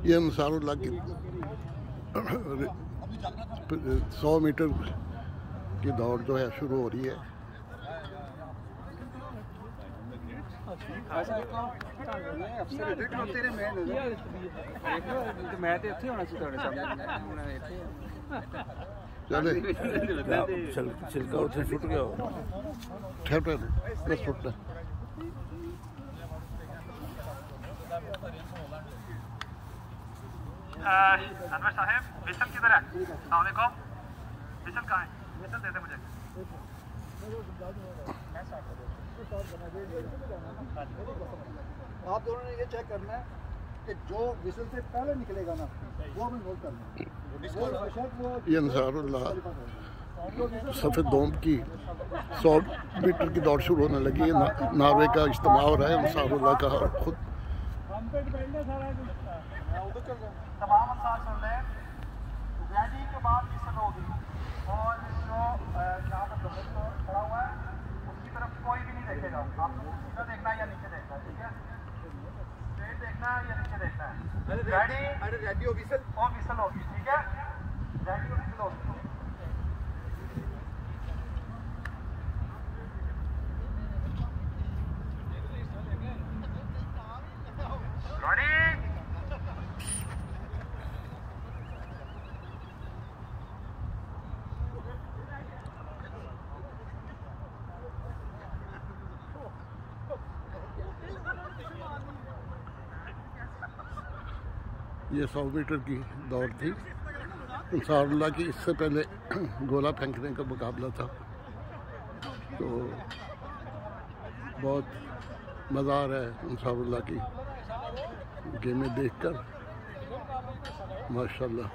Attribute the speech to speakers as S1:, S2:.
S1: ये अंसारुल्लाह की 100 मीटर की दौड़ जो है शुरू हो रही है। चले
S2: छिलका उठे छूट गया
S1: ठहर 10 फुट
S3: अनवर साहब, विसल किधर है? अस्सलाम वालेकुम। विसल कहाँ है? विसल दे दे मुझे।
S4: आप दोनों ने ये चेक करना है कि जो विसल से पहले निकलेगा ना वो हमें नोट करना है।
S1: ये अंसारुल्लाह सफ़ेद दोम की 100 मीटर की दौड़ शुरू होने लगी है। नॉर्वे का इज्तिमा हो रहा है अंसारुल्लाह का खुद।
S3: तमाम अंसार सुन लें, रेडी के बाद विसल होगी और जो यहाँ पर खड़ा हुआ है उसकी तरफ कोई भी नहीं देखेगा। आपको सीधा देखना है या नीचे देखना है, ठीक है? स्ट्रेट देखना है या नीचे देखना है? रेडी? अरे रेडी हो विसल? और विसल होगी, ठीक है? रेडी हो विसल होगी।
S1: ये 100 मीटर की दौड़ थी अंसारुल्लाह की। इससे पहले गोला फेंकने का मुकाबला था, तो बहुत मज़ा आ रहा है अंसारुल्लाह की गेमें देखकर, माशाल्लाह।